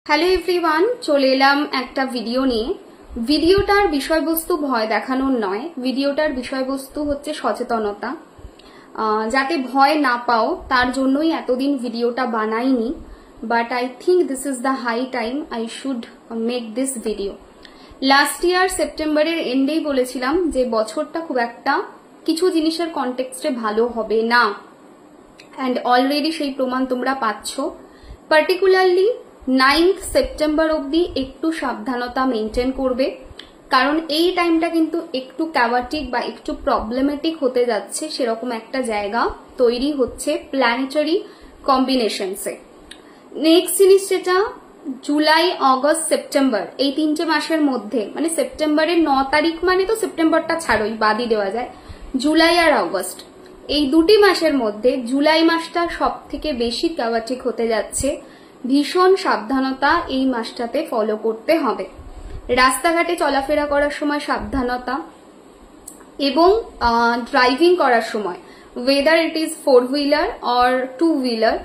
Hello everyone, চলে এলাম একটা ভিডিও নিয়ে। ভিডিওটার বিষয়বস্তু ভয় দেখানোর নয়, ভিডিওটার বিষয়বস্তু হচ্ছে সচেতনতা। যাতে ভয় না পাও তার জন্যই এতদিন ভিডিওটা বানাইনি, but I think this is the high time I should make this video. Last year সেপ্টেম্বরের এন্ডেই বলেছিলাম যে বছরটা খুব একটা কিছু জিনিসের কনটেক্সটে ভালো হবে না, অ্যান্ড অলরেডি সেই প্রমাণ তোমরা পাচ্ছ। পার্টিকুলারলি 9th সেপ্টেম্বর অব্দি একটু সাবধানতা মেনটেন করবে, কারণ এই টাইমটা কিন্তু একটু ক্যাওয়াটিক বা একটু প্রবলেমেটিক হতে যাচ্ছে, সেরকম একটা জায়গা তৈরি হচ্ছে প্ল্যানেটারি কম্বিনেশনসে। নেক্সট জিনিস যেটা, জুলাই, অগস্ট, সেপ্টেম্বর, এই তিনটে মাসের মধ্যে, মানে সেপ্টেম্বরের 9 তারিখ মানে তো সেপ্টেম্বরটা ছাড়োই, বাদই দেওয়া যায়, জুলাই আর অগস্ট, এই দুটি মাসের মধ্যে জুলাই মাসটা সব থেকে বেশি ক্যাওয়াটিক হতে যাচ্ছে। ভীষণ সাবধানতা এই মাসটাতে ফলো করতে হবে। রাস্তাঘাটে চলাফেরা করার সময় সাবধানতা, এবং ড্রাইভিং করার সময়, weather it is 4 wheeler or 2 wheeler,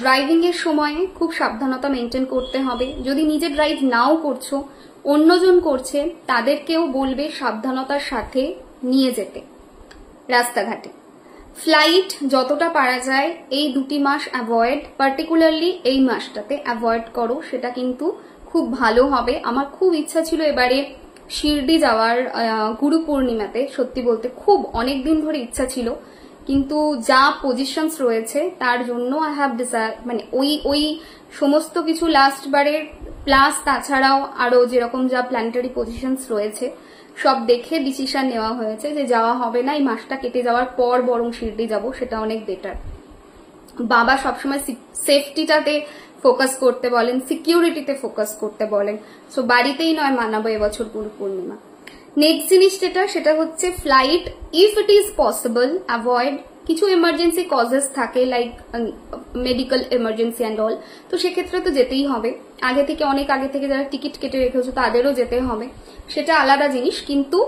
driving এর সময় খুব সাবধানতা মেনটেন করতে হবে। যদি নিজে ড্রাইভ নাও করছো, অন্যজন করছে, তাদেরকেও বলবে সাবধানতার সাথে নিয়ে যেতে রাস্তাঘাটে। ফ্লাইট যতটা পারা যায় এই দুটি মাস অ্যাভয়েড, পার্টিকুলারলি এই মাসটাতে অ্যাভয়েড করো, সেটা কিন্তু খুব ভালো হবে। আমার খুব ইচ্ছা ছিল এবারে শিরডি যাওয়ার গুরু পূর্ণিমাতে, সত্যি বলতে খুব অনেক দিন ধরে ইচ্ছা ছিল, কিন্তু যা পজিশনস রয়েছে তার জন্য আই হ্যাভ ডিসাইড, মানে ওই সমস্ত কিছু লাস্ট বারের প্লাস তাছাড়াও আরো যেরকম যা প্ল্যানেটারি পজিশনস রয়েছে সব দেখে ডিসিশন নেওয়া হয়েছে যে যাওয়া হবে না, এই মাসটা কেটে যাওয়ার পর বরং শিরডি যাব, সেটা অনেক বেটার। বাবা সবসময় সেফটিটাতে ফোকাস করতে বলেন, সিকিউরিটিতে ফোকাস করতে বলেন, সো বাড়িতেই নয় মানাবো এবছর গুরু পূর্ণিমা। নেক্সট জিনিস যেটা, সেটা হচ্ছে flight if it is possible avoid. কিছু এমার্জেন্সি কজেস থাকে, like medical emergency and all, তো সেক্ষেত্রে তো যেতেই হবে। অনেক আগে থেকে যারা টিকিট কেটে রেখেছো তাদেরও যেতে হবে, সেটা আলাদা জিনিস, কিন্তু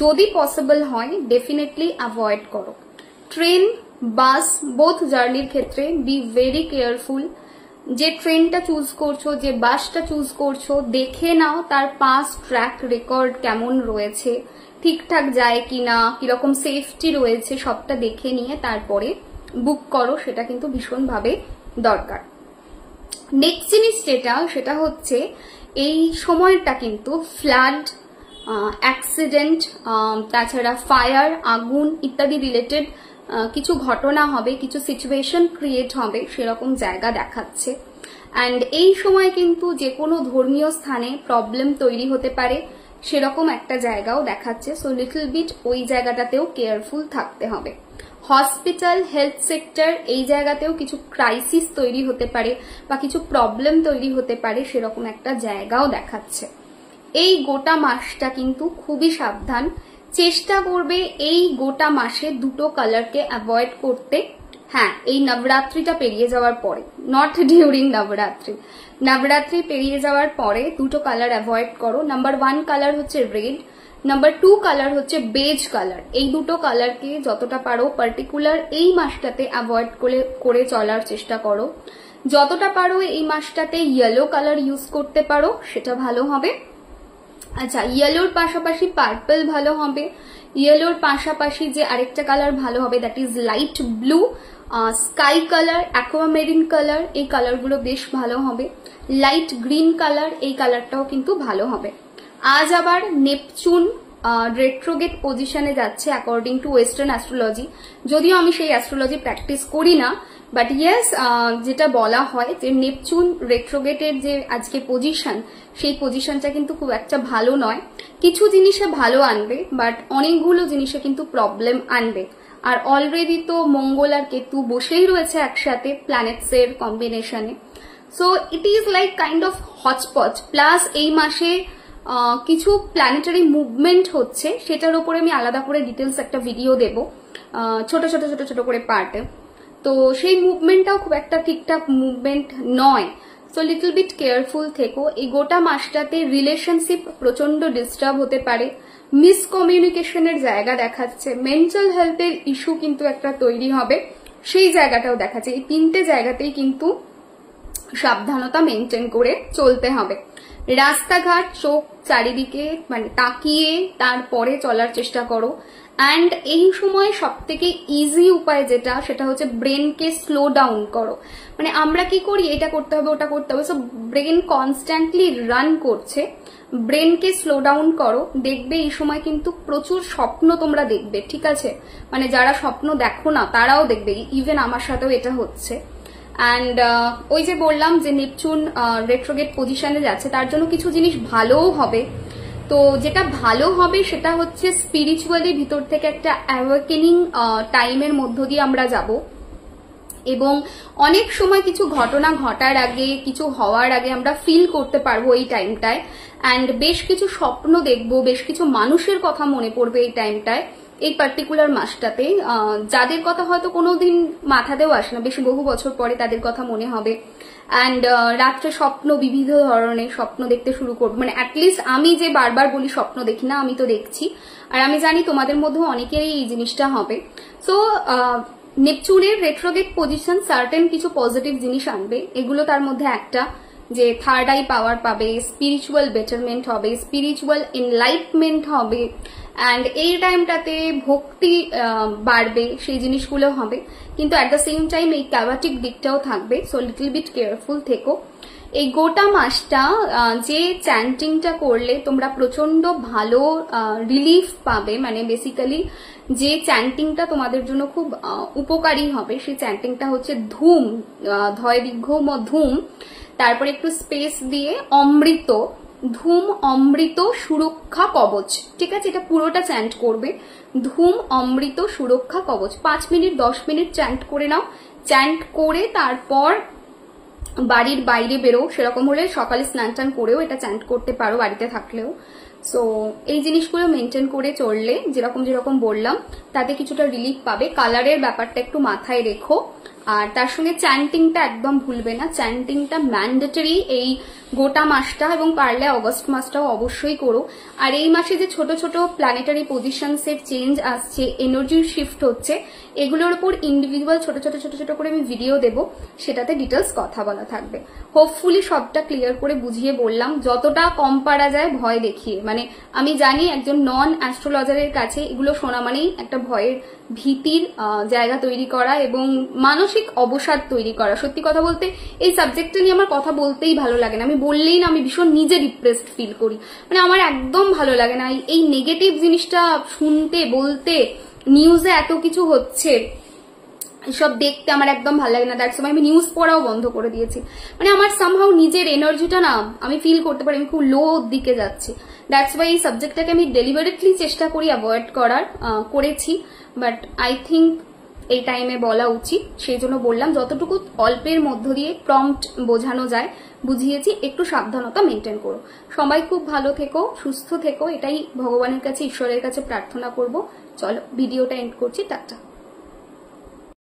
যদি পসিবল হয় ডেফিনেটলি অ্যাভয়েড করো। ট্রেন, বাস, বোথ জার্নির ক্ষেত্রে বি ভেরি কেয়ারফুল। যে ট্রেনটা চুজ করছো, যে বাসটা চুজ করছো, দেখে নাও তার পাস্ট ট্র্যাক রেকর্ড কেমন রয়েছে, ঠিকঠাক যায় কিনা, কিরকম সেফটি রয়েছে, সবটা দেখে নিয়ে তারপরে বুক করো, সেটা কিন্তু ভীষণভাবে দরকার। নেক্সট জিনিস যেটা, সেটা হচ্ছে এই সময়টা কিন্তু ফ্লাড, অ্যাক্সিডেন্ট, তাছাড়া ফায়ার, আগুন ইত্যাদি রিলেটেড কিছু ঘটনা হবে, কিছু সিচুয়েশন ক্রিয়েট হবে, সেরকম জায়গা দেখাচ্ছে। অ্যান্ড এই সময় কিন্তু যে কোনো ধর্মীয় স্থানে প্রবলেম তৈরি হতে পারে, সেরকম একটা জায়গাও দেখাচ্ছে। সো লিটল বিট ওই জায়গাটাতেও কেয়ারফুল থাকতে হবে। হসপিটাল, হেলথ সেক্টর, এই জায়গাতেও কিছু ক্রাইসিস তৈরি হতে পারে বা কিছু প্রবলেম তৈরি হতে পারে, সেরকম একটা জায়গাও দেখাচ্ছে। এই গোটা মাসটা কিন্তু খুবই সাবধান। চেষ্টা করবে এই গোটা মাসে দুটো কালারকে অ্যাভয়েড করতে। হ্যাঁ, এই নবরাত্রিটা পেরিয়ে যাওয়ার পরে, নট ডিউরিং নবরাত্রি, নবরাত্রি পেরিয়ে যাওয়ার পরে দুটো কালার অ্যাভয়েড করো। নাম্বার 1 কালার হচ্ছে রেড, নাম্বার 2 কালার হচ্ছে বেজ কালার। এই দুটো কালারকে যতটা পারো পার্টিকুলার এই মাসটাতে অ্যাভয়েড করে চলার চেষ্টা করো। যতটা পারো এই মাসটাতে ইয়েলো কালার ইউজ করতে পারো, সেটা ভালো হবে। আচ্ছা, ইয়েলোর পাশাপাশি পার্পল ভালো হবে। ইয়েলোর পাশাপাশি যে আরেকটা কালার ভালো হবে, that is light blue, sky colour, aquamarine colour, এই কালারগুলো বেশ ভালো হবে। লাইট গ্রিন কালার, এই কালারটাও কিন্তু ভালো হবে। আজ আবার নেপচুন রেট্রোগেট পজিশনে যাচ্ছে অ্যাকর্ডিং টু ওয়েস্টার্ন অ্যাস্ট্রোলজি, যদিও আমি সেই অ্যাস্ট্রোলজি প্র্যাকটিস করি না, বাট ইয়েস, যেটা বলা হয় যে নেপচুন রেট্রোগেটের যে আজকে পজিশন, সেই পজিশনটা কিন্তু খুব একটা ভালো নয়। কিছু জিনিসে ভালো আনবে, বাট অনেকগুলো জিনিসে কিন্তু প্রবলেম আনবে। আর অলরেডি তো মঙ্গল আর কেতু বসেই রয়েছে একসাথে প্ল্যানেটস এর কম্বিনেশনে, so it is like kind of hotspot. Plus এই মাসে কিছু প্ল্যানেটারি মুভমেন্ট হচ্ছে, সেটার উপরে আমি আলাদা করে ডিটেলস একটা ভিডিও দেব, ছোট ছোট ছোট ছোট করে পার্টে। তো সেই মুভমেন্টটাও খুব একটা ঠিকঠাক মুভমেন্ট নয়, সো লিটল বিট কেয়ারফুল থেকো। এই গোটা মাসটাতে রিলেশনশিপ প্রচন্ড ডিস্টার্ব হতে পারে, মিসকমিউনিকেশনের জায়গা দেখাচ্ছে, মেন্টাল হেলথের ইস্যু কিন্তু একটা তৈরি হবে, সেই জায়গাটাও দেখাচ্ছে। এই তিনটে জায়গাতেই কিন্তু সাবধানতা মেনটেন করে চলতে হবে। রাস্তাঘাট চোখ চারিদিকে মানে তাকিয়ে তারপরে চলার চেষ্টা করো। অ্যান্ড এই সময় সব থেকে ইজি উপায় যেটা, সেটা হচ্ছে ব্রেনকে স্লো ডাউন করো। মানে আমরা কি করি, এটা করতে হবে ওটা করতে হবে, সো ব্রেন কনস্ট্যান্টলি রান করছে। ব্রেনকে স্লো ডাউন করো, দেখবে এই সময় কিন্তু প্রচুর স্বপ্ন তোমরা দেখবে, ঠিক আছে? মানে যারা স্বপ্ন দেখো না তারাও দেখবে, ইভেন আমার সাথেও এটা হচ্ছে। অ্যান্ড ওই যে বললাম যে নেপচুন রেট্রোগেট পজিশনে যাচ্ছে, তার জন্য কিছু জিনিস ভালোও হবে। তো যেটা ভালো হবে সেটা হচ্ছে স্পিরিচুয়ালি ভিতর থেকে একটা অ্যাওয়েকেনিং টাইমের মধ্য দিয়ে আমরা যাব, এবং অনেক সময় কিছু ঘটনা ঘটার আগে, কিছু হওয়ার আগে আমরা ফিল করতে পারবো এই টাইমটায়। অ্যান্ড বেশ কিছু স্বপ্ন দেখবো, বেশ কিছু মানুষের কথা মনে পড়বে এই টাইমটায়, এই পার্টিকুলার মাসটাতে, যাদের কথা হয়তো কোনোদিন মাথাতেও আসে না, বেশি বহু বছর পরে তাদের কথা মনে হবে। অ্যান্ড রাত্রে স্বপ্ন, বিবিধ ধরনের স্বপ্ন দেখতে শুরু করবো। মানে অ্যাটলিস্ট আমি যে বারবার বলি স্বপ্ন দেখি না, আমি তো দেখছি, আর আমি জানি তোমাদের মধ্যেও অনেকেরই এই জিনিসটা হবে। সো নেপচুনের রেট্রোগেট পজিশন সার্টেন কিছু পজিটিভ জিনিস আনবে, এগুলো তার মধ্যে একটা যে থার্ড আই পাওয়ার পাবে, স্পিরিচুয়াল বেটারমেন্ট হবে, স্পিরিচুয়াল এনলাইটমেন্ট হবে, অ্যান্ড এই টাইমটাতে ভক্তি বাড়বে, সেই জিনিসগুলো হবে। কিন্তু অ্যাট দ্য সেম টাইম এই ক্যাভাটিক দিকটাও থাকবে, সো লিটল বিট কেয়ারফুল থেকো। এই গোটা মাসটা যে চ্যান্টিংটা করলে তোমরা প্রচন্ড ভালো রিলিফ পাবে, মানে বেসিক্যালি যে চ্যান্টিংটা তোমাদের জন্য খুব উপকারী হবে সেই চ্যান্টিংটা হচ্ছে ধূম, ধয় দীর্ঘ ধূম, তারপরে একটু স্পেস দিয়ে অমৃত, ধূম অমৃত সুরক্ষা কবচ, ঠিক আছে? এটা পুরোটা চ্যান্ট করবে, ধূম অমৃত সুরক্ষা কবচ। 5 মিনিট 10 মিনিট চ্যান্ট করে নাও। চ্যান্ট করে তারপর বাড়ির বাইরে বেরো, সেরকম হলে সকালে স্নান টান করেও এটা চ্যান্ট করতে পারো বাড়িতে থাকলেও। সো এই জিনিসগুলো মেনটেন করে চললে, যেরকম যেরকম বললাম, তাতে কিছুটা রিলিফ পাবে। কালারের ব্যাপারটা একটু মাথায় রেখো, আর তার সঙ্গে চ্যান্টিংটা একদম ভুলবে না। চ্যান্টিংটা ম্যান্ডেটরি এই গোটা মাসটা, এবং পারলে অগস্ট মাসটাও অবশ্যই করো। আর এই মাসে যে ছোট ছোট প্ল্যানেটারি পজিশনস এর চেঞ্জ আসছে, এনার্জির শিফট হচ্ছে, এগুলোর উপর ইন্ডিভিজুয়াল ছোট ছোট ছোট ছোট করে আমি ভিডিও দেব, সেটাতে ডিটেলস কথা বলা থাকবে। হোপফুলি সবটা ক্লিয়ার করে বুঝিয়ে বললাম, যতটা কম পারা যায় ভয় দেখিয়ে। মানে আমি জানি একজন নন অ্যাস্ট্রোলজারের কাছে এগুলো শোনা মানেই একটা ভয়ের, ভীতির জায়গা তৈরি করা এবং মানসিক অবসাদ তৈরি করা। সত্যি কথা বলতে এই সাবজেক্টটা নিয়ে আমার কথা বলতেই ভালো লাগে না, আমি বললেই না আমি ভীষণ নিজে ডিপ্রেসড ফিল করি, মানে আমার একদম ভালো লাগে না এই নেগেটিভ জিনিসটা শুনতে বলতে। নিউজে এত কিছু হচ্ছে, সব দেখতে আমার একদম ভালো লাগে না, দ্যাটস ওয়াই আমি নিউজ পড়াও বন্ধ করে দিয়েছি। মানে আমার সামহাউ নিজের এনার্জিটা না আমি ফিল করতে পারি আমি খুব লো দিকে যাচ্ছি, দ্যাটস ওয়াই এই সাবজেক্টটাকে আমি ডেলিভারেটলি চেষ্টা করি অ্যাভয়েড করার, করেছি, বাট আই থিঙ্ক এই টাইমে বলা উচিত, সেই জন্য বললাম। যতটুকু অল্পের মধ্য দিয়ে প্রম্পট বোঝানো যায় বুঝিয়েছি, একটু সাবধানতা মেনটেন করো। সবাই খুব ভালো থেকো, সুস্থ থেকো, এটাই ভগবানের কাছে, ঈশ্বরের কাছে প্রার্থনা করব। চলো ভিডিওটা এন্ড করছি, টাটা।